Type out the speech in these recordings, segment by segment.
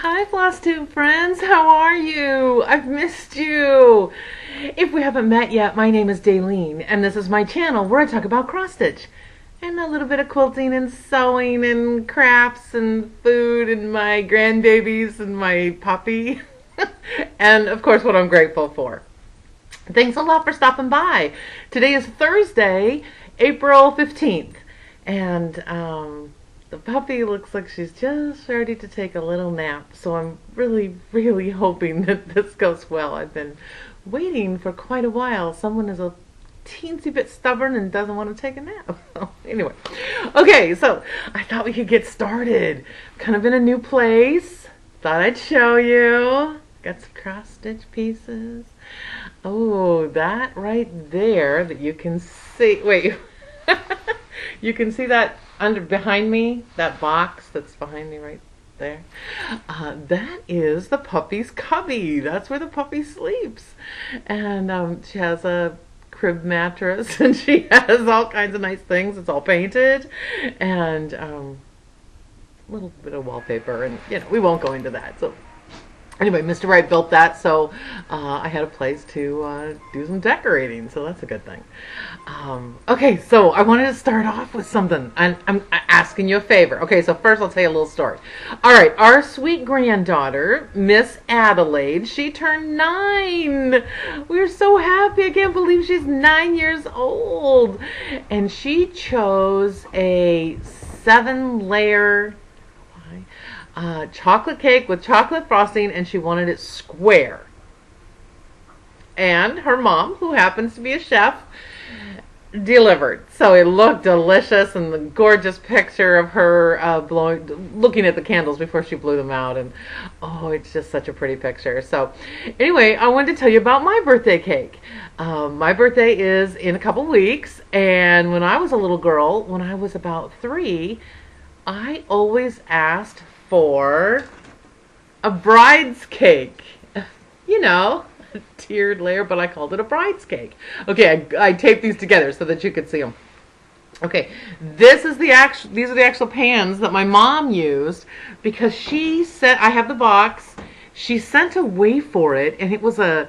Hi, flosstube friends. How are you? I've missed you. If we haven't met yet, my name is Daleen, and this is my channel where I talk about cross stitch and a little bit of quilting and sewing and crafts and food and my grandbabies and my puppy and of course what I'm grateful for. Thanks a lot for stopping by. Today is Thursday, April 15th, and the puppy looks like she's just ready to take a little nap, so I'm really hoping that this goes well. I've been waiting for quite a while. Someone is a teensy bit stubborn and doesn't want to take a nap. Anyway, okay, so I thought we could get started. Kind of in a new place. Thought I'd show you. Got some cross stitch pieces. Oh, that right there that you can see. Wait. You can see that behind me, that box that's behind me right there. That is the puppy's cubby. That's where the puppy sleeps. And she has a crib mattress and she has all kinds of nice things. It's all painted and a little bit of wallpaper, and we won't go into that. So anyway, Mr. Wright built that, so I had a place to do some decorating, so that's a good thing. Okay, so I wanted to start off with something, and I'm asking you a favor. Okay, so first I'll tell you a little story. All right, our sweet granddaughter, Miss Adelaide, she turned 9. We're so happy. I can't believe she's 9 years old. And she chose a 7-layer chocolate cake with chocolate frosting, and she wanted it square. And her mom, who happens to be a chef, delivered. So it looked delicious, and the gorgeous picture of her looking at the candles before she blew them out, and oh, it's just such a pretty picture. So anyway, I wanted to tell you about my birthday cake. My birthday is in a couple weeks, and when I was a little girl, when I was about 3, I always asked for a bride's cake. A tiered layer, but I called it a bride's cake. Okay, I taped these together so that you could see them. Okay, these are the actual pans that my mom used, because she said, I have the box, she sent away for it, and it was an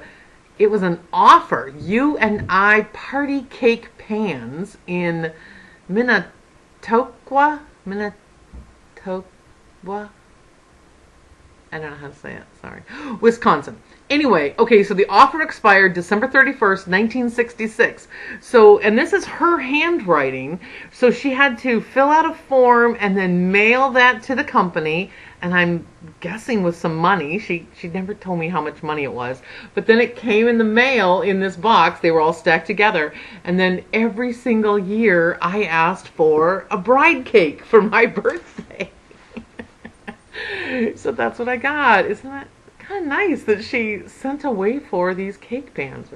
offer. You and I party cake pans in Minnetonka. I don't know how to say it, sorry. Wisconsin. Anyway, okay, so the offer expired December 31st, 1966. So, and this is her handwriting, so she had to fill out a form and then mail that to the company, and I'm guessing with some money. She never told me how much money it was, but then it came in the mail in this box. They were all stacked together, and then every single year I asked for a bride cake for my birthday. So that's what I got. Isn't that kind of nice that she sent away for these cake pans?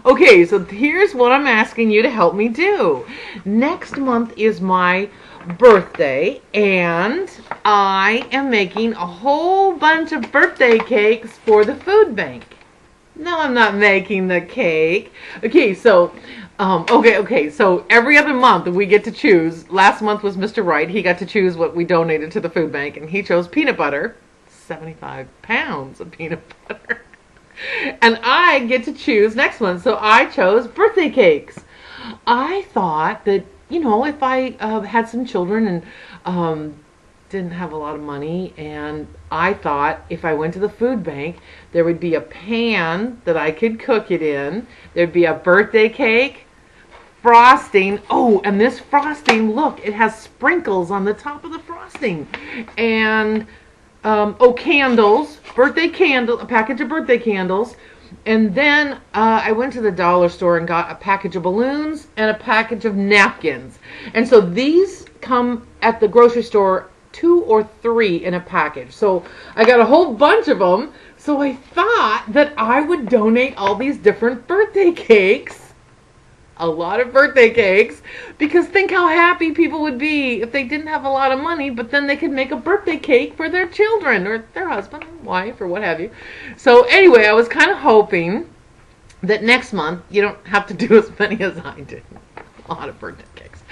Okay, so here's what I'm asking you to help me do. Next month is my birthday, and I am making a whole bunch of birthday cakes for the food bank. No, I'm not making the cake. Okay, so so every other month we get to choose. Last month was Mr. Wright. He got to choose what we donated to the food bank, and he chose peanut butter, 75 pounds of peanut butter. And I get to choose next month, so I chose birthday cakes. I thought that, if I had some children and didn't have a lot of money, and I thought if I went to the food bank, there would be a pan that I could cook it in. There'd be a birthday cake, frosting. Oh, and this frosting, look, it has sprinkles on the top of the frosting. And, candles, birthday candle, a package of birthday candles. And then I went to the dollar store and got a package of balloons and a package of napkins. And so these come at the grocery store 2 or 3 in a package. So I got a whole bunch of them. So I thought that I would donate all these different birthday cakes, a lot of birthday cakes, because think how happy people would be if they didn't have a lot of money, but then they could make a birthday cake for their children or their husband or wife or what have you. So anyway, I was kind of hoping that next month you don't have to do as many as I did. A lot of birthday cakes.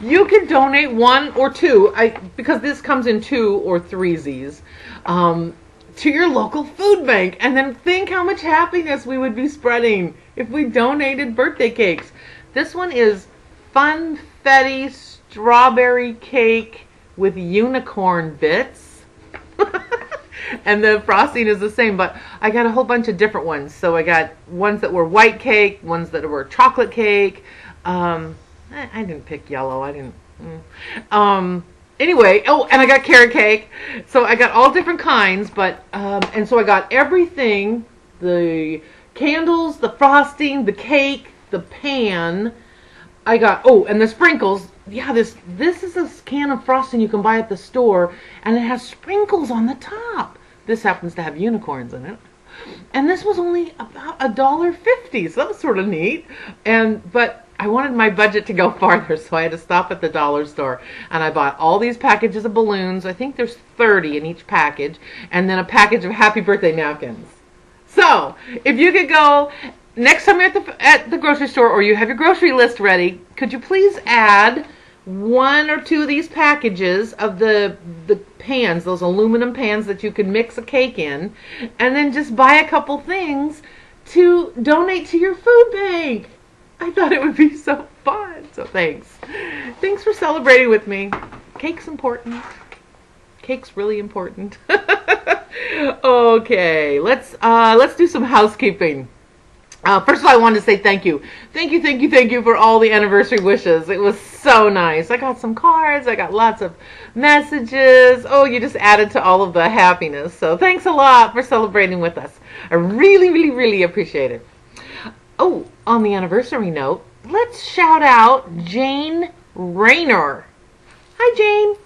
You can donate 1 or 2, because this comes in 2 or 3s, to your local food bank. And then think how much happiness we would be spreading if we donated birthday cakes. This one is funfetti strawberry cake with unicorn bits. And the frosting is the same, but I got a whole bunch of different ones. So I got ones that were white cake, ones that were chocolate cake. I didn't pick yellow. I didn't. Anyway, oh, and I got carrot cake. So I got all different kinds, but and so I got everything: the candles, the frosting, the cake, the pan. I got, and the sprinkles. Yeah, this is a can of frosting you can buy at the store, and it has sprinkles on the top. This happens to have unicorns in it. And this was only about $1.50, so that was sort of neat. But I wanted my budget to go farther, so I had to stop at the dollar store. And I bought all these packages of balloons. I think there's 30 in each package. And then a package of happy birthday napkins. So, if you could go, next time you're at the grocery store, or you have your grocery list ready, could you please add 1 or 2 of these packages of the pans, those aluminum pans that you can mix a cake in, and then just buy a couple things to donate to your food bank. I thought it would be so fun. So thanks. Thanks for celebrating with me. Cake's important. Cake's really important. Okay, let's do some housekeeping. First of all, I wanted to say thank you. Thank you for all the anniversary wishes. It was so nice. I got some cards. I got lots of messages. Oh, you just added to all of the happiness. So thanks a lot for celebrating with us. I really appreciate it. Oh, on the anniversary note, let's shout out Jane Rayner. Hi, Jane.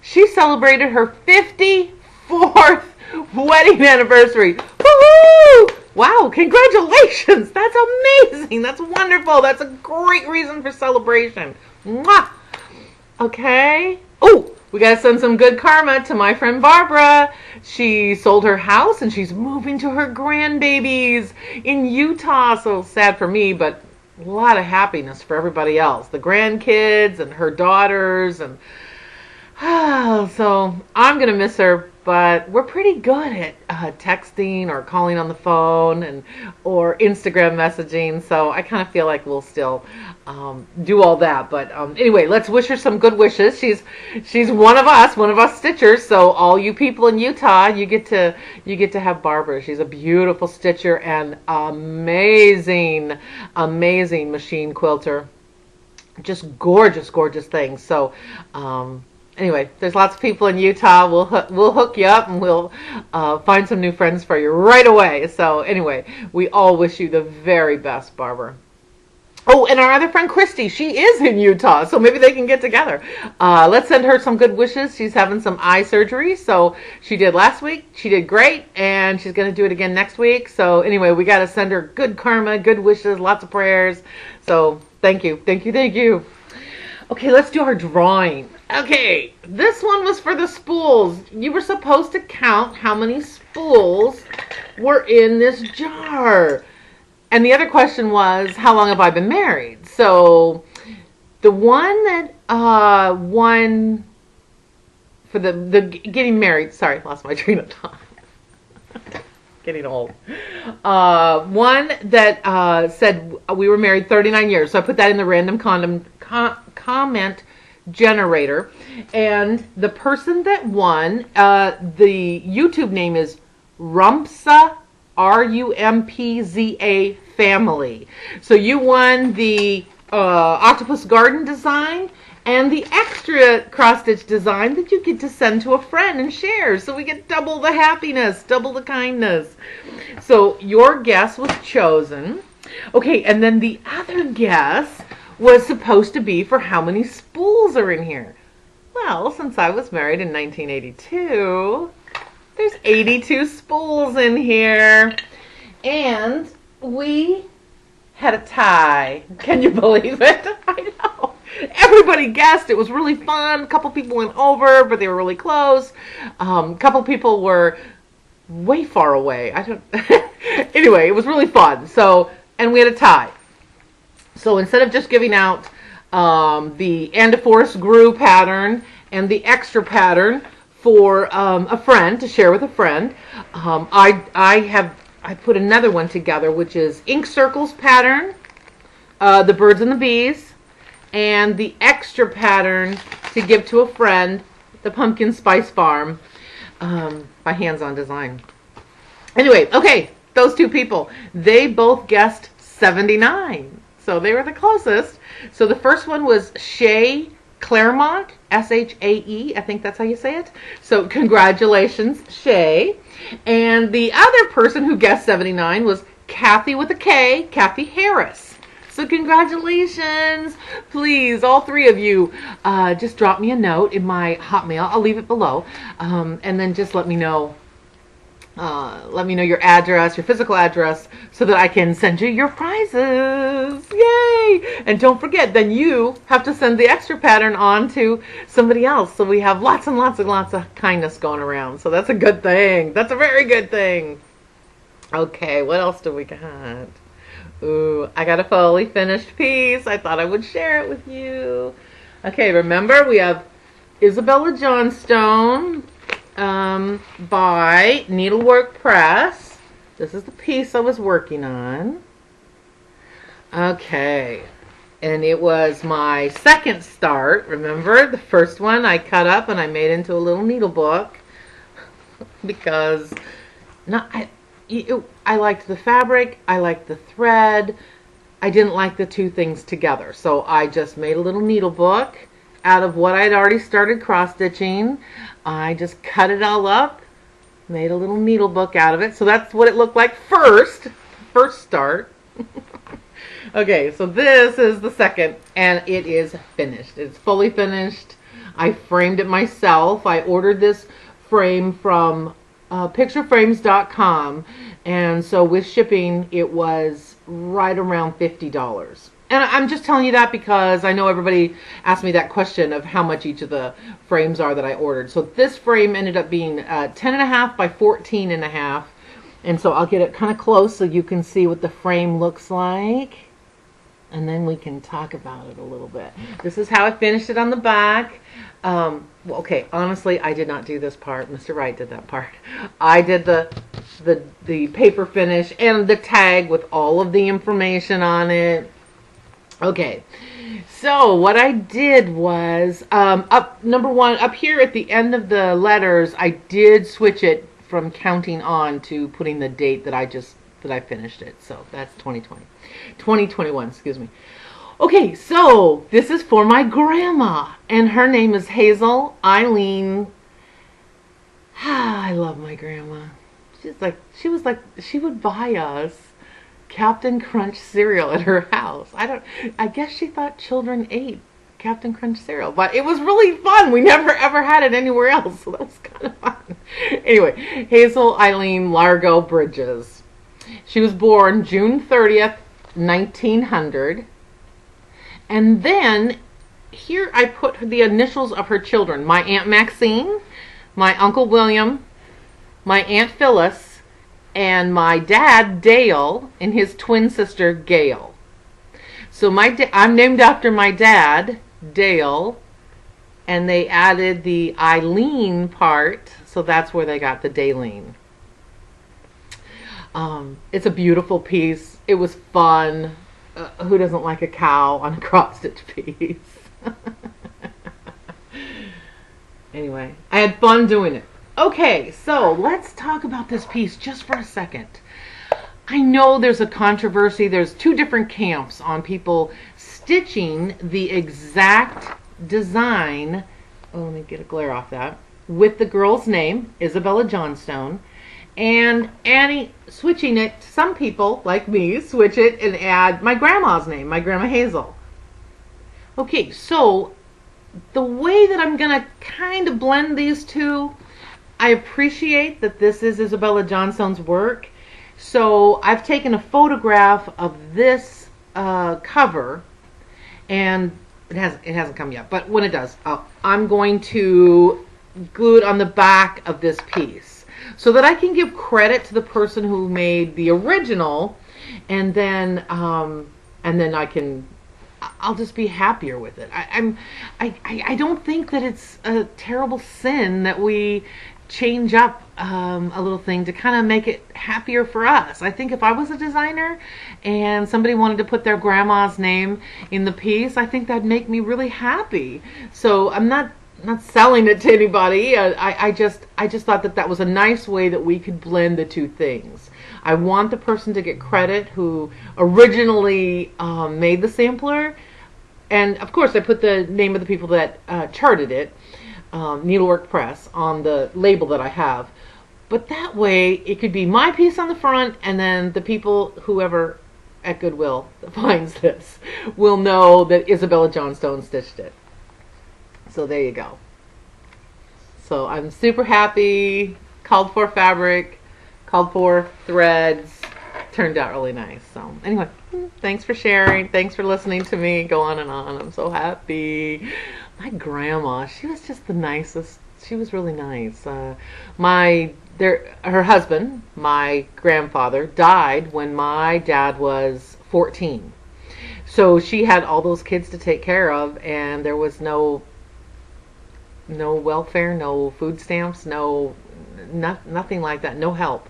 She celebrated her 54th wedding anniversary. Woohoo! Wow, congratulations. That's amazing. That's wonderful. That's a great reason for celebration. Mwah! Okay. Oh, we got to send some good karma to my friend Barbara. She sold her house and she's moving to her grandbabies in Utah. So sad for me, but a lot of happiness for everybody else. The grandkids and her daughters. And so I'm going to miss her. But we're pretty good at texting or calling on the phone or Instagram messaging. So I kind of feel like we'll still do all that. But anyway, let's wish her some good wishes. She's one of us stitchers. So all you people in Utah, you get to have Barbara. She's a beautiful stitcher and amazing machine quilter. Just gorgeous things. So anyway, there's lots of people in Utah. We'll hook you up and we'll find some new friends for you right away. So anyway, we all wish you the very best, Barbara. Oh, and our other friend Christy, she is in Utah, so maybe they can get together. Let's send her some good wishes. She's having some eye surgery, so she did last week. She did great, and she's going to do it again next week. So anyway, we got to send her good karma, good wishes, lots of prayers. So thank you. Okay, let's do our drawing. Okay, this one was for the spools. You were supposed to count how many spools were in this jar. And the other question was, how long have I been married? So the one that won for the getting married, sorry, lost my train of thought. Getting old. One that said we were married 39 years. So I put that in the random comment generator. And the person that won, the YouTube name is Rumpza, Rumpza family. So you won the octopus garden design and the extra cross-stitch design that you get to send to a friend and share. So we get double the happiness, double the kindness. So your guess was chosen. Okay, and then the other guess was supposed to be for how many spools are in here. Well, since I was married in 1982, there's 82 spools in here. And we had a tie. Can you believe it? I know. Everybody guessed. It was really fun. A couple people went over, but they were really close. A couple people were way far away. Anyway, it was really fun. So, and we had a tie. So instead of just giving out the and a forest grew pattern, and the extra pattern for a friend to share with a friend. I put another one together, which is ink circles pattern, the birds and the bees, and the extra pattern to give to a friend, the pumpkin spice farm, by Hands-On Design. Anyway, okay, those two people, they both guessed 79. So they were the closest. So the first one was Shay Claremont, S-H-A-E, I think that's how you say it. So congratulations, Shay. And the other person who guessed 79 was Kathy with a K, Kathy Harris. So congratulations. Please, all three of you, just drop me a note in my Hotmail. I'll leave it below. And then just let me know your address, your physical address, so that I can send you your prizes. Yay! And don't forget, then you have to send the extra pattern on to somebody else. So we have lots and lots and lots of kindness going around. So that's a good thing. That's a very good thing. Okay, what else do we got? Ooh, I got a fully finished piece. I thought I would share it with you. Okay, remember we have Isabella Johnstone, by Needlework Press. This is the piece I was working on. Okay, and it was my second start. Remember, the first one I cut up and I made into a little needle book because I liked the fabric, I liked the thread. I didn't like the two things together, so I just made a little needle book out of what I'd already started cross stitching. I just cut it all up, made a little needle book out of it. So that's what it looked like first start. Okay, so this is the second, and it is finished. It's fully finished. I framed it myself. I ordered this frame from pictureframes.com, and so with shipping it was right around $50. And I'm just telling you that because I know everybody asked me that question of how much each of the frames are that I ordered. So this frame ended up being 10.5 by 14.5. And so I'll get it kind of close so you can see what the frame looks like. And then we can talk about it a little bit. This is how I finished it on the back. Well, okay, honestly, I did not do this part. Mr. Wright did that part. I did the paper finish and the tag with all of the information on it. Okay, so what I did was, number one, up here at the end of the letters, I did switch it from counting on to putting the date that I finished it. So that's 2021, excuse me. Okay, so this is for my grandma, and her name is Hazel Eileen. I love my grandma. She would buy us Captain Crunch cereal at her house. I guess she thought children ate Captain Crunch cereal, but it was really fun. We never ever had it anywhere else, so that was kind of fun. Anyway, Hazel Eileen Largo Bridges. She was born June 30th, 1900. And then here I put the initials of her children. My Aunt Maxine, my Uncle William, my Aunt Phyllis, and my dad, Dale, and his twin sister, Gail. So I'm named after my dad, Dale, and they added the Eileen part, so that's where they got the Daleen. It's a beautiful piece. It was fun. Who doesn't like a cow on a cross-stitch piece? Anyway, I had fun doing it. Okay, so let's talk about this piece just for a second. I know there's a controversy. There's two different camps on people stitching the exact design. Oh, let me get a glare off that. With the girl's name, Isabella Johnstone, and switching it. Some people, like me, switch it and add my grandma's name, my Grandma Hazel. Okay, so the way that I'm going to kind of blend these two, I appreciate that this is Isabella Johnstone's work. So I've taken a photograph of this cover, and it hasn't come yet, but when it does, I'm going to glue it on the back of this piece so that I can give credit to the person who made the original, and then I I'll just be happier with it. I don't think that it's a terrible sin that we change up a little thing to kind of make it happier for us. I think if I was a designer and somebody wanted to put their grandma's name in the piece, I think that'd make me really happy. So I'm not selling it to anybody. I just thought that was a nice way that we could blend the two things. I want the person to get credit who originally made the sampler, and of course I put the name of the people that charted it, Needlework Press, on the label that I have. But that way it could be my piece on the front, and then the people, whoever at Goodwill finds this, will know that Isabella Johnstone stitched it. So there you go. So I'm super happy. Called for fabric, called for threads. Turned out really nice. So anyway, thanks for sharing. Thanks for listening to me go on and on. I'm so happy. My grandma, she was just the nicest. She was really nice. Her husband, my grandfather, died when my dad was 14. So she had all those kids to take care of, and there was no welfare, no food stamps, nothing like that, no help.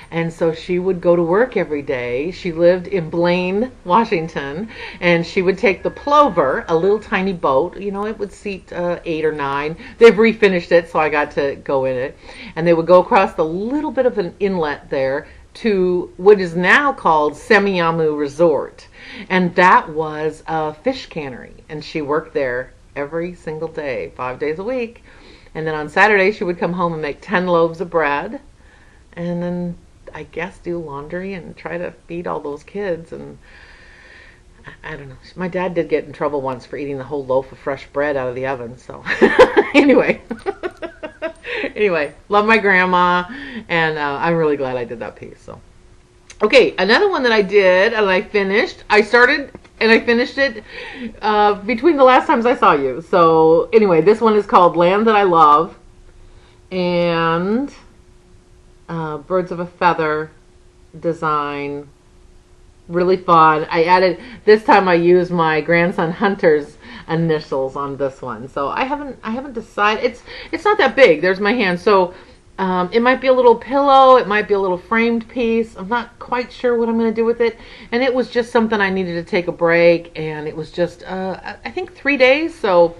And so she would go to work every day. She lived in Blaine, Washington, and she would take the Plover, a little tiny boat. You know, it would seat 8 or 9. They've refinished it, so I got to go in it. And they would go across the little bit of an inlet there to what is now called Semiahmoo Resort. And that was a fish cannery. And she worked there every single day, 5 days a week. And then on Saturday, she would come home and make 10 loaves of bread. And then, I guess, do laundry and try to feed all those kids. And I don't know. My dad did get in trouble once for eating the whole loaf of fresh bread out of the oven. So anyway, love my grandma, and I'm really glad I did that piece. So okay, another one that I did and I finished. I started and I finished it between the last times I saw you. So anyway, this one is called Land That I Love, and birds of a feather design, really fun. I added, this time I used my grandson Hunter's initials on this one. So I haven't decided. It's not that big. There's my hand. So it might be a little pillow, it might be a little framed piece. I'm not quite sure what I'm going to do with it. And it was just something I needed to take a break, and it was just I think 3 days. So,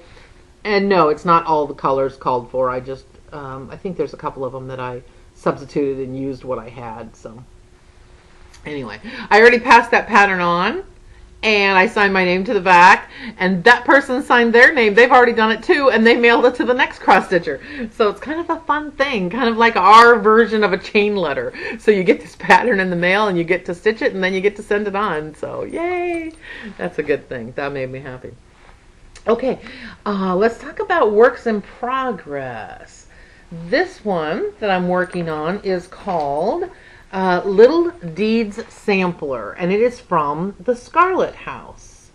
and no, it's not all the colors called for. I just I think there's a couple of them that I substituted and used what I had. So anyway, I already passed that pattern on, and I signed my name to the back, and that person signed their name. They've already done it too, and they mailed it to the next cross stitcher. So it's kind of a fun thing, kind of like our version of a chain letter. So you get this pattern in the mail, and you get to stitch it, and then you get to send it on. So yay, that's a good thing. That made me happy. Okay, let's talk about works in progress. This one that I'm working on is called Little Deeds Sampler, and it is from the Scarlet House.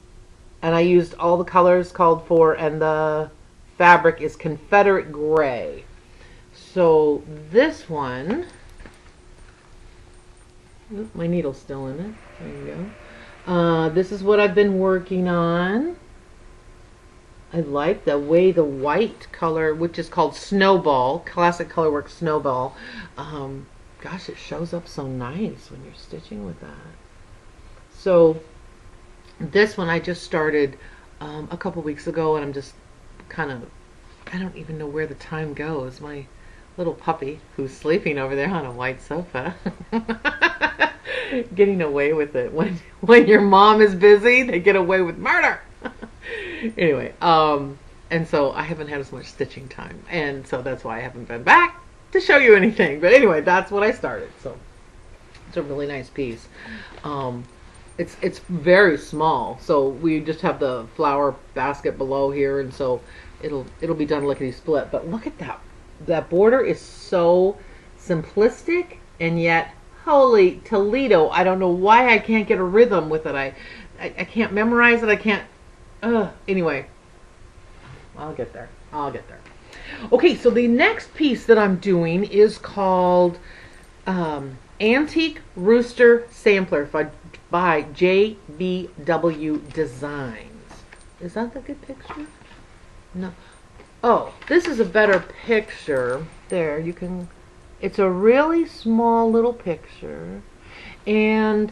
And I used all the colors called for, and the fabric is Confederate Gray. So this one, my needle's still in it. There you go. This is what I've been working on. I like the way the white color, which is called Snowball, Classic Colorworks Snowball. Gosh, it shows up so nice when you're stitching with that. So this one I just started a couple weeks ago, and I'm just kind of, I don't even know where the time goes. My little puppy, who's sleeping over there on a white sofa, getting away with it. When your mom is busy, they get away with murder. Anyway, and so I haven't had as much stitching time, and so that's why I haven't been back to show you anything. But anyway, that's what I started. So it's a really nice piece. It's very small, so we just have the flower basket below here, and so it'll be done lickety split. But look at that border is so simplistic, and yet holy Toledo, I don't know why I can't get a rhythm with it. I can't memorize it. I can't. Anyway, I'll get there. Okay, so the next piece that I'm doing is called Antique Rooster Sampler by JBW Designs. Is that the good picture? No. Oh, this is a better picture. There, you can, it's a really small little picture. And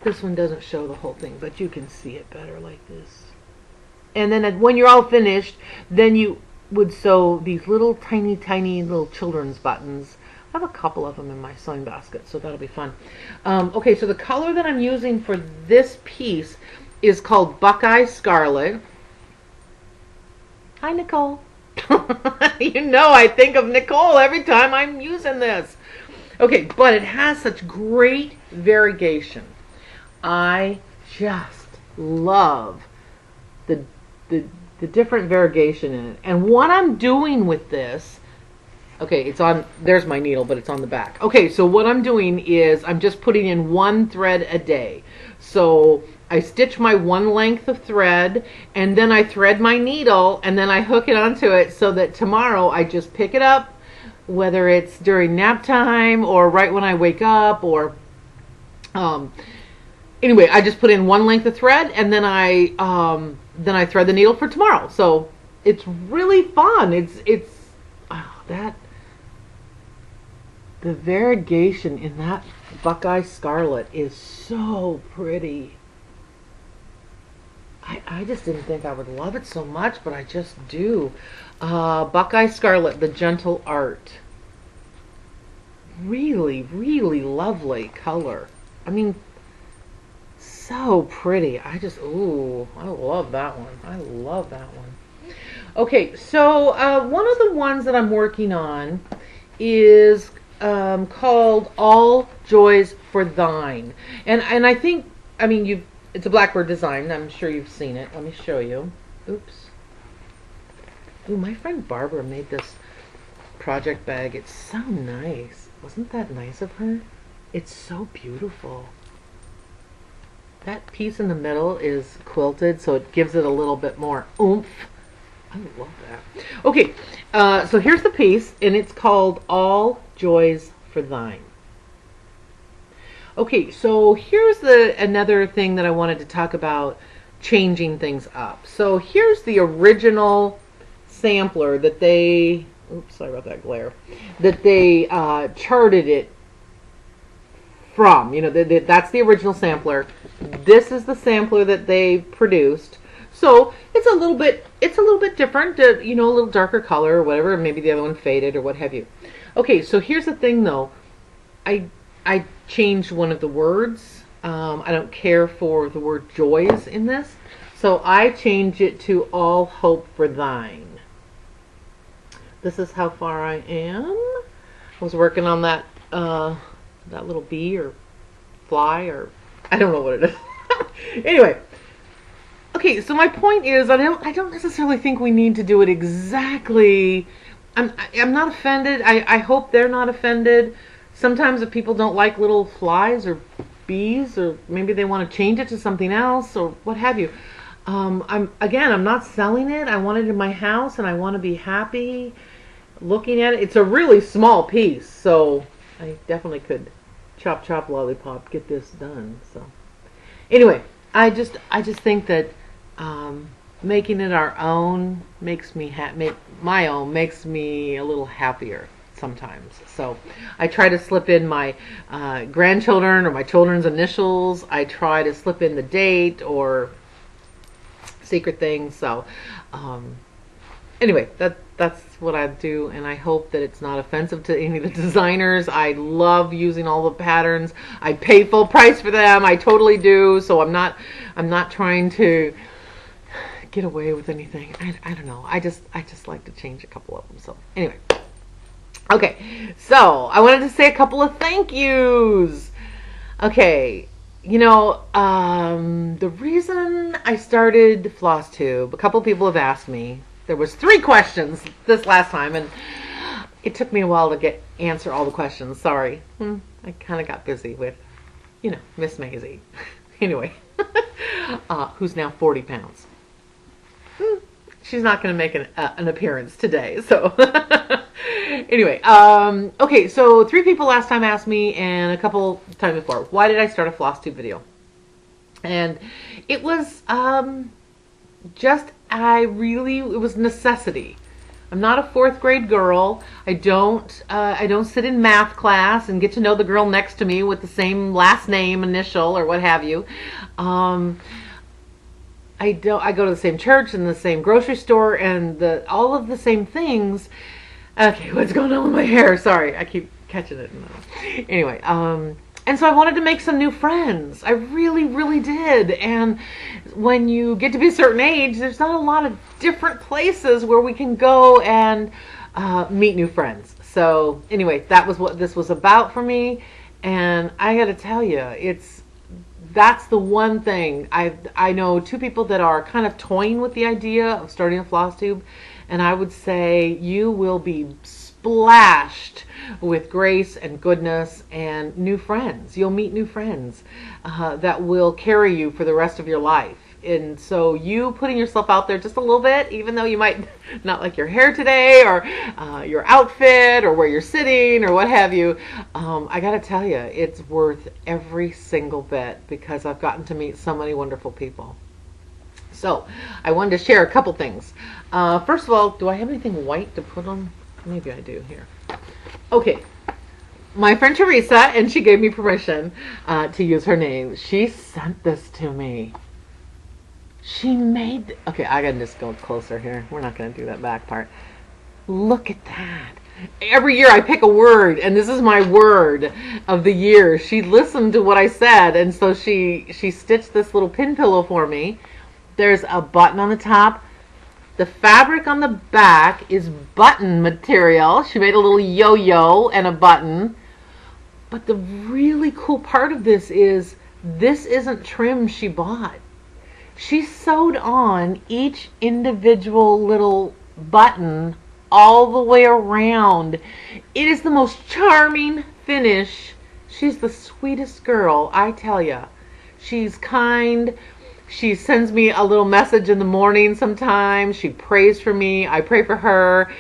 this one doesn't show the whole thing, but you can see it better like this. And then when you're all finished, then you would sew these little tiny little children's buttons. I have a couple of them in my sewing basket, so that'll be fun. Okay, so the color that I'm using for this piece is called Buckeye Scarlet. Hi, Nicole. You know I think of Nicole every time I'm using this. Okay, but it has such great variegation. I just love the different variegation in it. And what I'm doing with this, okay, it's on, there's my needle, but it's on the back. Okay, so what I'm doing is I'm just putting in one thread a day. So I stitch my one length of thread, and then I thread my needle, and then I hook it onto it so that tomorrow I just pick it up, whether it's during nap time or right when I wake up, or anyway, I just put in one length of thread, and then I thread the needle for tomorrow. So it's really fun. It's that the variegation in that Buckeye Scarlet is so pretty. I just didn't think I would love it so much, but I just do. Buckeye Scarlet, the Gentle Art. Really, really lovely color. I mean, so pretty. I love that one. I love that one. Okay, so one of the ones that I'm working on is called All Joys for Thine. And I think, I mean, it's a Blackbird design. I'm sure you've seen it. Let me show you. Oops. Ooh, my friend Barbara made this project bag. It's so nice. Wasn't that nice of her? It's so beautiful. That piece in the middle is quilted, so it gives it a little bit more oomph. I love that. Okay, so here's the piece, and it's called All Joys for Thine. Okay, so here's another thing that I wanted to talk about, changing things up. So here's the original sampler that they, oops, sorry about that glare, that they charted it from. You know, that's the original sampler. This is the sampler that they produced. So it's a little bit different, you know, a little darker color or whatever. Maybe the other one faded or what have you. Okay, so here's the thing though. I changed one of the words. I don't care for the word joys in this. So I changed it to All Hope for Thine. This is how far I am. I was working on that little bee or fly, or I don't know what it is. Anyway. Okay, so my point is, I don't necessarily think we need to do it exactly. I'm not offended. I hope they're not offended. Sometimes if people don't like little flies or bees, or maybe they want to change it to something else or what have you. I'm not selling it. I want it in my house, and I want to be happy looking at it. It's a really small piece, so I definitely could chop lollipop, get this done. So anyway, I just think that making it our own makes me makes me a little happier sometimes. So I try to slip in my grandchildren or my children's initials. I try to slip in the date or secret things. So anyway, that's what I do, and I hope that it's not offensive to any of the designers. I love using all the patterns. I pay full price for them. I totally do. So I'm not trying to get away with anything. I don't know. I just like to change a couple of them. So anyway. Okay, so I wanted to say a couple of thank yous. Okay, you know, the reason I started flosstube, a couple people have asked me. There was 3 questions this last time, and it took me a while to answer all the questions. Sorry. I kind of got busy with, you know, Miss Maisie. Anyway, who's now 40 pounds. She's not going to make an appearance today, so... Anyway, okay, so 3 people last time asked me, and a couple times before, why did I start a flosstube video? And it was it was necessity. I'm not a fourth grade girl. I don't sit in math class and get to know the girl next to me with the same last name, initial, or what have you. I go to the same church and the same grocery store and all of the same things. Okay, what's going on with my hair? Sorry, I keep catching it. Anyway, and so I wanted to make some new friends. I really, really did. And when you get to be a certain age, there's not a lot of different places where we can go and meet new friends. So anyway, that was what this was about for me. And I got to tell you, that's the one thing. I know two people that are kind of toying with the idea of starting a floss tube, and I would say you will be splashed with grace and goodness and new friends. You'll meet new friends that will carry you for the rest of your life. And so you putting yourself out there just a little bit, even though you might not like your hair today or your outfit or where you're sitting or what have you, I gotta tell you, it's worth every single bit because I've gotten to meet so many wonderful people. So I wanted to share a couple things. First of all, do I have anything white to put on? Maybe I do here. Okay. My friend Teresa, and she gave me permission to use her name. She sent this to me. She made... Okay, I gotta just go closer here. We're not gonna do that back part. Look at that. Every year I pick a word, and this is my word of the year. She listened to what I said, and so she stitched this little pin pillow for me. There's a button on the top. The fabric on the back is button material. She made a little yo-yo and a button. But the really cool part of this isn't trim she bought. She sewed on each individual little button all the way around. It is the most charming finish. She's the sweetest girl, I tell ya. She's kind. She sends me a little message in the morning sometimes. She prays for me. I pray for her.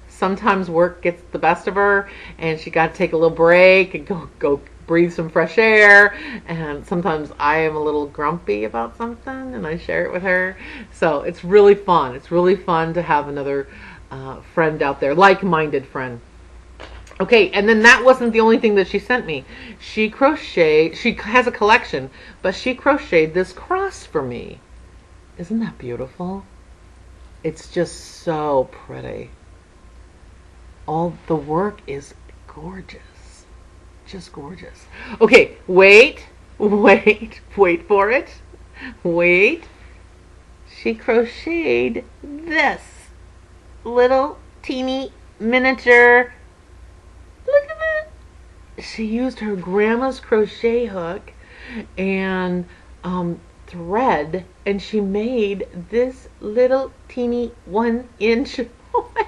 Sometimes work gets the best of her and she got to take a little break and go breathe some fresh air. And sometimes I am a little grumpy about something and I share it with her. So it's really fun. It's really fun to have another friend out there, like-minded friend. Okay, and then that wasn't the only thing that she sent me. She has a collection, but she crocheted this cross for me. Isn't that beautiful? It's just so pretty. All the work is gorgeous. Just gorgeous. Okay, wait for it. Wait. She crocheted this little teeny miniature. Look at that. She used her grandma's crochet hook and thread, and she made this little teeny 1-inch. Oh my God.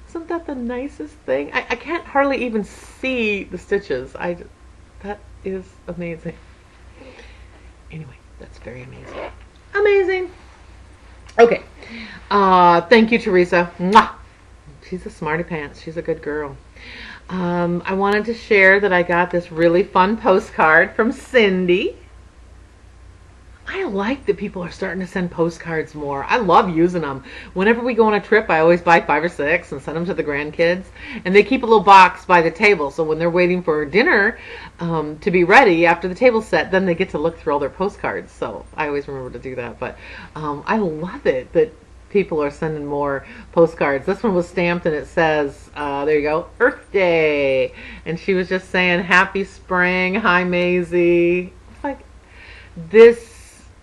Isn't that the nicest thing? I can't hardly even see the stitches. That is amazing. Anyway, that's very amazing. Amazing. Okay. Thank you, Teresa. Mwah. She's a smarty pants. She's a good girl. I wanted to share that I got this really fun postcard from Cindy. I like that people are starting to send postcards more. I love using them. Whenever we go on a trip, I always buy 5 or 6 and send them to the grandkids. And they keep a little box by the table. So when they're waiting for dinner to be ready after the table's set, then they get to look through all their postcards. So I always remember to do that. But I love it that people are sending more postcards. This one was stamped and it says, there you go, Earth Day. And she was just saying, happy spring, hi Maisie. It's like, this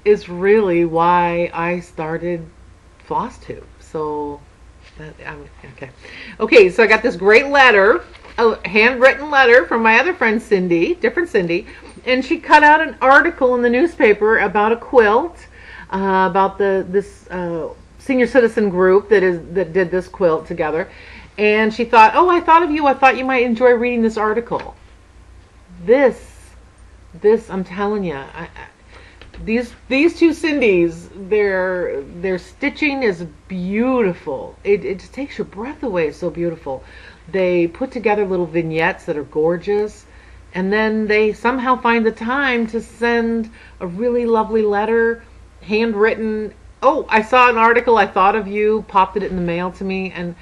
is really why I started flosstube. So, okay, so I got this great letter, a handwritten letter from my other friend Cindy, different Cindy, and she cut out an article in the newspaper about a quilt, about this senior citizen group that did this quilt together. And she thought, oh, I thought of you. I thought you might enjoy reading this article. This, I'm telling you, these two Cindys, their stitching is beautiful. It just takes your breath away. It's so beautiful. They put together little vignettes that are gorgeous. And then they somehow find the time to send a really lovely letter, handwritten. Oh, I saw an article, I thought of you, popped it in the mail to me, and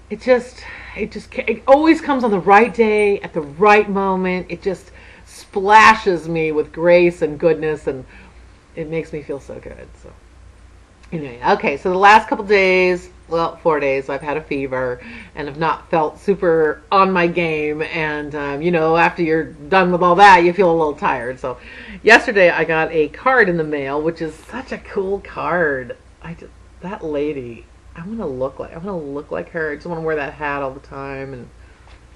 it always comes on the right day, at the right moment. It just splashes me with grace and goodness, and it makes me feel so good. So anyway, okay, so the last couple days, well, 4 days, I've had a fever and have not felt super on my game. And, after you're done with all that, you feel a little tired. So yesterday I got a card in the mail, which is such a cool card. That lady, I want to look like her. I just want to wear that hat all the time and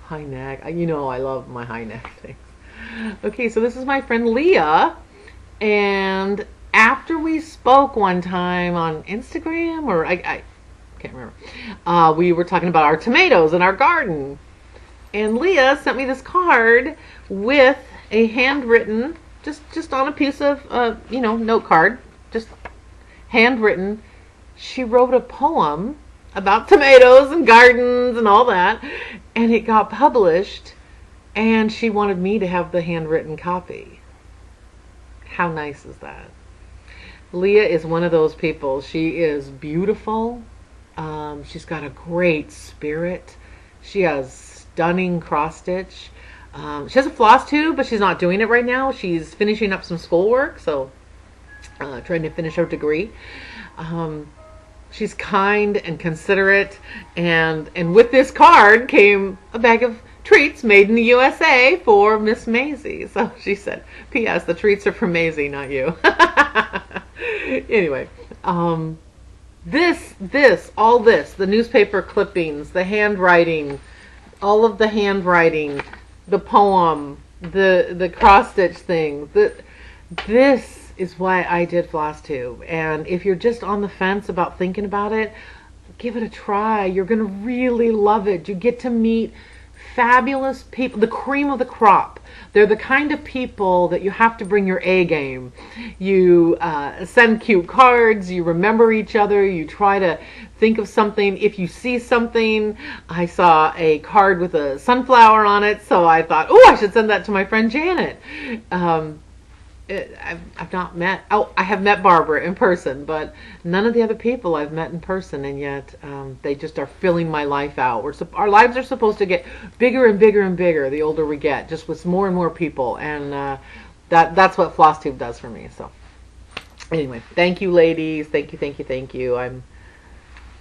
high neck. I love my high neck things. Okay, so this is my friend Leah. And after we spoke one time on Instagram, or I can't remember, we were talking about our tomatoes in our garden. And Leah sent me this card with a handwritten, just on a piece of, note card, just handwritten. She wrote a poem about tomatoes and gardens and all that, and it got published, and she wanted me to have the handwritten copy. How nice is that? Leah is one of those people. She is beautiful. She's got a great spirit. She has stunning cross stitch. She has a floss tube, but she's not doing it right now. She's finishing up some schoolwork, so trying to finish her degree. She's kind and considerate, and with this card came a bag of treats made in the USA for Miss Maisie. So she said, P.S. the treats are for Maisie, not you. Anyway, all this, the newspaper clippings, the handwriting, all of the handwriting, the poem, the cross stitch thing, this is why I did flosstube. And if you're just on the fence about thinking about it, give it a try. You're going to really love it. You get to meet fabulous people, the cream of the crop. They're the kind of people that you have to bring your A game. You send cute cards, you remember each other, you try to think of something. If you see something, I saw a card with a sunflower on it, so I thought, oh, I should send that to my friend Janet. I've not met, I have met Barbara in person, but none of the other people I've met in person, and yet they just are filling my life out. Our lives are supposed to get bigger and bigger and bigger the older we get, just with more and more people, and that's what flosstube does for me. So anyway, thank you, ladies. Thank you. I'm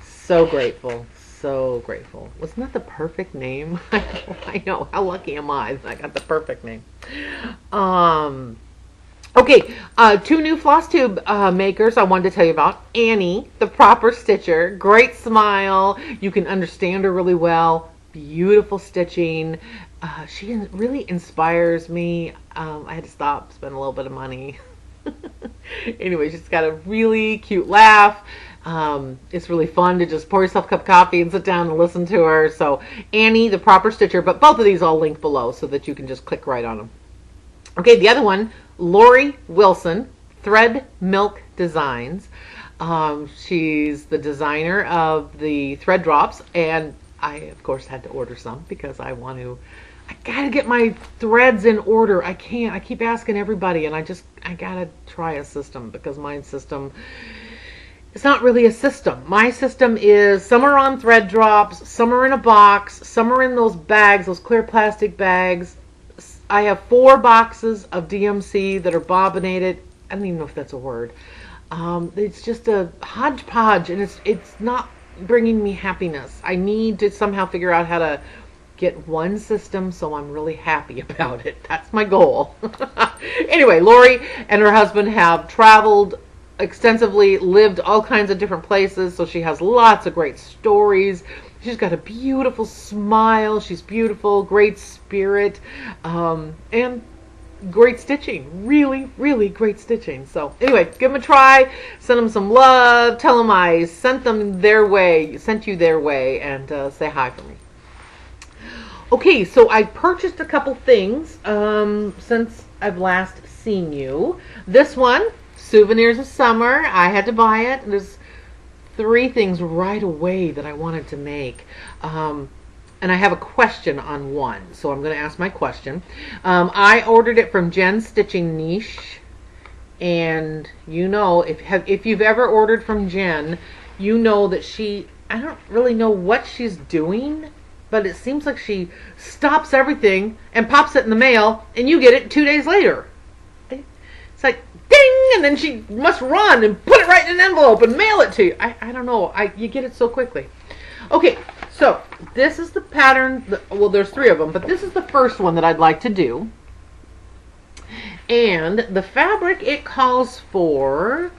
so grateful. So grateful. Wasn't that the perfect name? I know. How lucky am I? I got the perfect name. Okay, 2 new flosstube makers I wanted to tell you about. Annie, the proper stitcher, great smile. You can understand her really well. Beautiful stitching. She really inspires me. I had to stop, spend a little bit of money. Anyway, she's got a really cute laugh. It's really fun to just pour yourself a cup of coffee and sit down and listen to her. So Annie, the proper stitcher, but both of these I'll link below so that you can just click right on them. Okay, the other one, Lori Wilson, Thread Milk Designs. She's the designer of the thread drops, and I, of course, had to order some because I gotta get my threads in order. I can't. I keep asking everybody, and I gotta try a system because my system, it's not really a system. My system is some are on thread drops, some are in a box, some are in those bags, those clear plastic bags. I have 4 boxes of DMC that are bobbinated. I don't even know if that's a word. It's just a hodgepodge, and it's not bringing me happiness. I need to somehow figure out how to get one system so I'm really happy about it. That's my goal. Anyway, Lori and her husband have traveled extensively, lived all kinds of different places, so she has lots of great stories. She's got a beautiful smile. She's beautiful, great spirit, and great stitching. Really, really great stitching. So anyway, give them a try. Send them some love. Tell them I sent you their way, and say hi for me. Okay, so I purchased a couple things since I've last seen you. This one, Souvenirs of Summer. I had to buy it. There's 3 things right away that I wanted to make. and I have a question on one, so I'm going to ask my question. I ordered it from Jen's Stitching Niche, and you know, if you've ever ordered from Jen, you know that I don't really know what she's doing, but it seems like she stops everything and pops it in the mail, and you get it 2 days later. It's like, ding, and then she must run and put it right in an envelope and mail it to you. I don't know. You get it so quickly. Okay, so this is the pattern. Well, there's 3 of them, but this is the first one that I'd like to do. And the fabric it calls for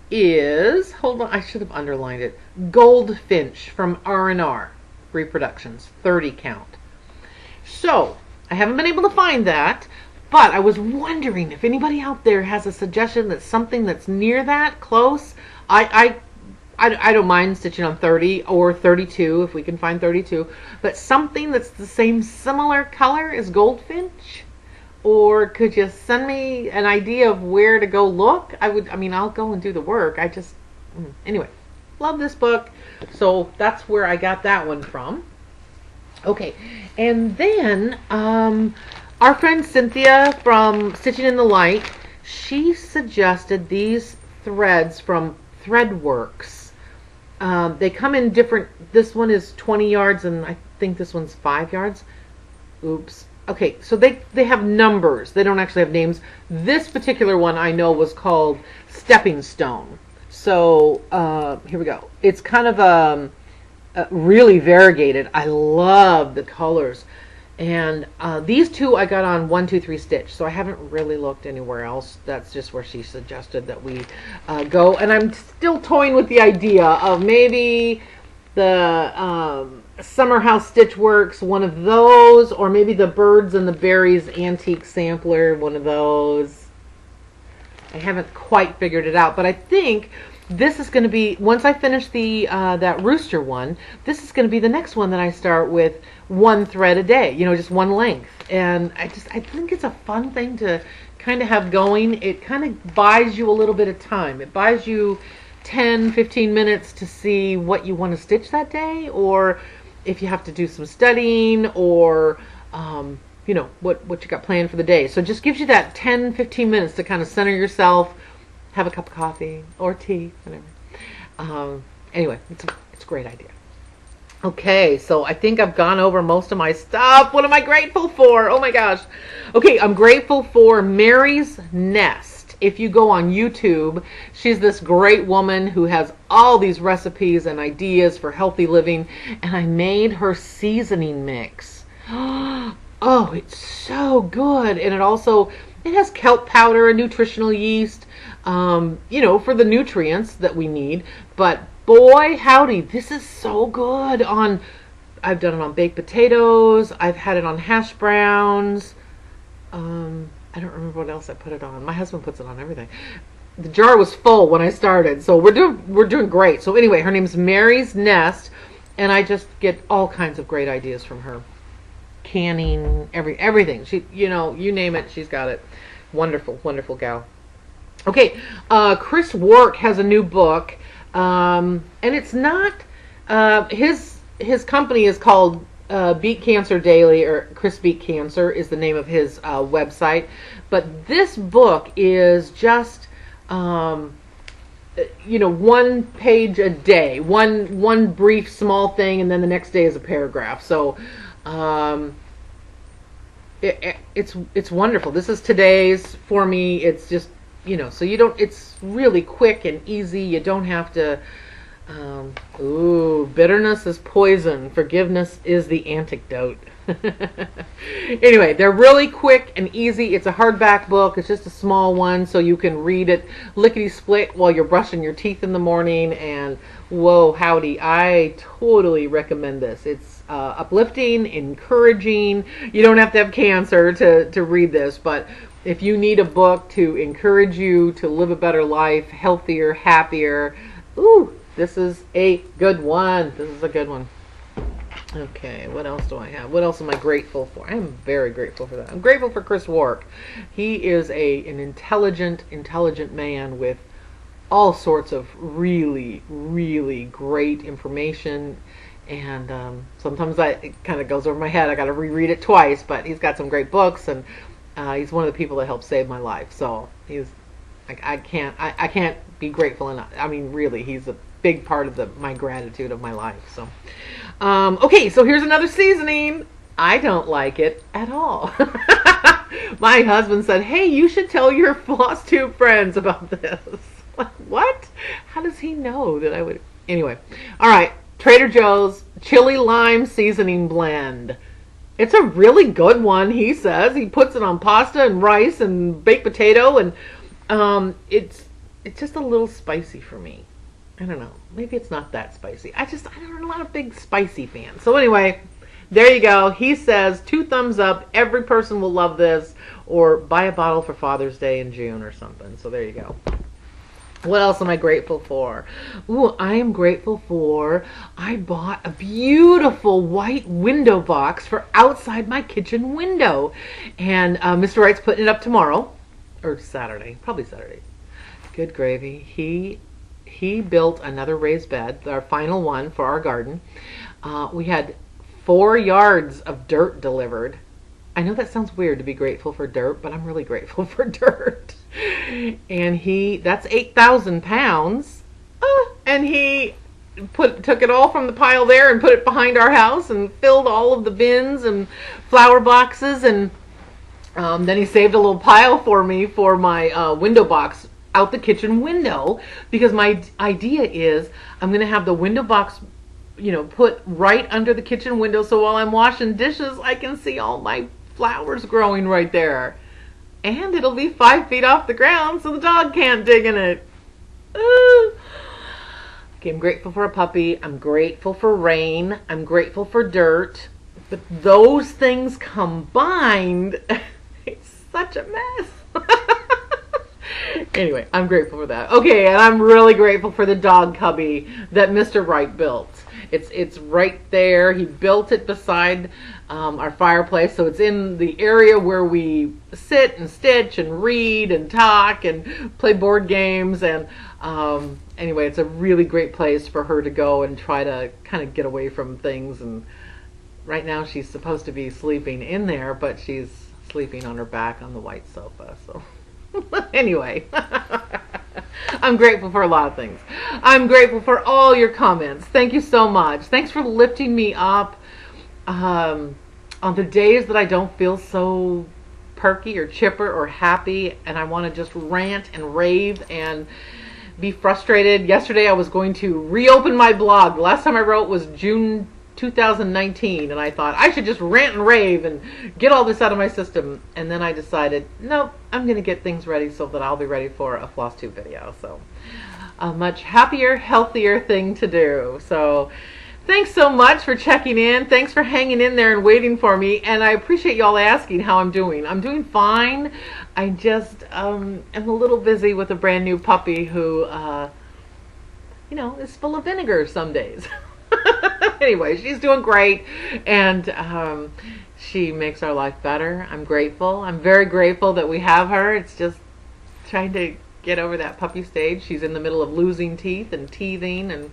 is, hold on, I should have underlined it, Goldfinch from R&R Reproductions, 30 count. So, I haven't been able to find that, but I was wondering if anybody out there has a suggestion that's something that's near that, close. I don't mind stitching on 30 or 32 if we can find 32, but something that's the same similar color as Goldfinch. Or could you send me an idea of where to go look? I'll go and do the work. Anyway, love this book. So that's where I got that one from. Okay, and then our friend Cynthia from Stitching in the Light, she suggested these threads from Threadworks. They come in different, this one is 20 yards and I think this one's 5 yards. Oops. Okay, so they have numbers. They don't actually have names. This particular one I know was called Stepping Stone. So here we go. It's kind of really variegated. I love the colors. And these 2 I got on 1, 2, 3 stitch. So I haven't really looked anywhere else. That's just where she suggested that we go. And I'm still toying with the idea of maybe the Summer House Stitch Works, one of those, or maybe the Birds and the Berries Antique Sampler, one of those. I haven't quite figured it out, but I think this is going to be, once I finish the that rooster one, this is going to be the next one that I start with 1 thread a day, you know, just 1 length. And I think it's a fun thing to kind of have going. It kind of buys you a little bit of time. It buys you 10-15 minutes to see what you want to stitch that day, or if you have to do some studying, or you know, what you got planned for the day. So it just gives you that 10-15 minutes to kind of center yourself, have a cup of coffee or tea, whatever. Anyway, it's a great idea. Okay, so I think I've gone over most of my stuff. What am I grateful for? Oh my gosh. Okay, I'm grateful for Mary's Nest. If you go on YouTube, she's this great woman who has all these recipes and ideas for healthy living, and I made her seasoning mix. Oh, it's so good. And it has kelp powder and nutritional yeast, you know, for the nutrients that we need. But boy, howdy, this is so good I've done it on baked potatoes. I've had it on hash browns. I don't remember what else I put it on. My husband puts it on everything. The jar was full when I started, so we're doing great. So anyway, her name's Mary's Nest, and I just get all kinds of great ideas from her. Canning, everything. She, you know, you name it, she's got it. Wonderful, wonderful gal. Okay, Chris Wark has a new book, and it's not his company is called Beat Cancer Daily, or Chris Beat Cancer is the name of his website. But this book is just, you know, 1 page a day, one brief small thing, and then the next day is a paragraph. So it's wonderful. This is today's for me. It's just, you know, so it's really quick and easy. You don't have to. Bitterness is poison. Forgiveness is the antidote. Anyway, they're really quick and easy. It's a hardback book. It's just a small one, so you can read it lickety-split while you're brushing your teeth in the morning. And whoa, howdy, I totally recommend this. It's uplifting, encouraging. You don't have to have cancer to read this, but if you need a book to encourage you to live a better life, healthier, happier, this is a good one. This is a good one. Okay, what else do I have? What else am I grateful for? I am very grateful for that. I'm grateful for Chris Wark. He is an intelligent man with all sorts of really, really great information. And sometimes it kind of goes over my head. I got to reread it twice, but he's got some great books, and he's one of the people that helped save my life. So he's I can't be grateful enough. I mean, really, he's a big part of my gratitude of my life. So okay, so here's another seasoning. I don't like it at all. My husband said, "Hey, you should tell your flosstube friends about this." Like, what? How does he know that I would? Anyway, all right. Trader Joe's chili lime seasoning blend. It's a really good one, he says. He puts it on pasta and rice and baked potato, and it's just a little spicy for me. I don't know. Maybe it's not that spicy. I'm not a big spicy fan. So anyway, there you go. He says 2 thumbs up. Every person will love this, or buy a bottle for Father's Day in June or something. So there you go. What else am I grateful for? Ooh, I am grateful for, I bought a beautiful white window box for outside my kitchen window. And Mr. Wright's putting it up tomorrow, or Saturday, probably Saturday. Good gravy. He built another raised bed, our final one for our garden. We had 4 yards of dirt delivered. I know that sounds weird to be grateful for dirt, but I'm really grateful for dirt. And that's 8,000 pounds. And he took it all from the pile there and put it behind our house and filled all of the bins and flower boxes. And then he saved a little pile for me for my window box out the kitchen window, because my idea is I'm going to have the window box, put right under the kitchen window, so while I'm washing dishes, I can see all my flowers growing right there. And it'll be 5 feet off the ground, so the dog can't dig in it. Okay, I'm grateful for a puppy. I'm grateful for rain. I'm grateful for dirt. But those things combined, it's such a mess. Anyway, I'm grateful for that. Okay, and I'm really grateful for the dog cubby that Mr. Wright built. It's right there. He built it beside our fireplace, so it's in the area where we sit and stitch and read and talk and play board games. And anyway, it's a really great place for her to go and try to kind of get away from things. And right now she's supposed to be sleeping in there, but she's sleeping on her back on the white sofa. So anyway, I'm grateful for a lot of things. I'm grateful for all your comments. Thank you so much. Thanks for lifting me up on the days that I don't feel so perky or chipper or happy, and I want to just rant and rave and be frustrated. Yesterday I was going to reopen my blog. The last time I wrote was June 2019, and I thought I should just rant and rave and get all this out of my system. And then I decided, nope, I'm going to get things ready so that I'll be ready for a flosstube video. So a much happier, healthier thing to do. So thanks so much for checking in. Thanks for hanging in there and waiting for me. And I appreciate y'all asking how I'm doing. I'm doing fine. I just am a little busy with a brand new puppy who, is full of vinegar some days. Anyway, she's doing great, and she makes our life better. I'm grateful. I'm very grateful that we have her. It's just trying to get over that puppy stage. She's in the middle of losing teeth and teething, and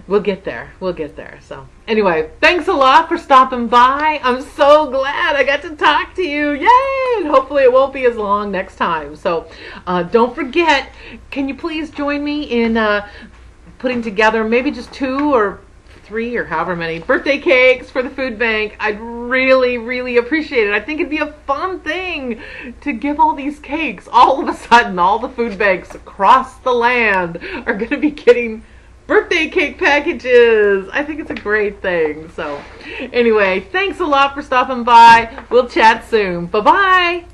we'll get there. We'll get there. So anyway, thanks a lot for stopping by. I'm so glad I got to talk to you. Yay! And hopefully it won't be as long next time. So don't forget, can you please join me in putting together maybe just 2 or 3 or however many birthday cakes for the food bank? I'd really, really appreciate it. I think it'd be a fun thing to give all these cakes. All of a sudden, all the food banks across the land are going to be getting birthday cake packages. I think it's a great thing. So anyway, thanks a lot for stopping by. We'll chat soon. Bye-bye.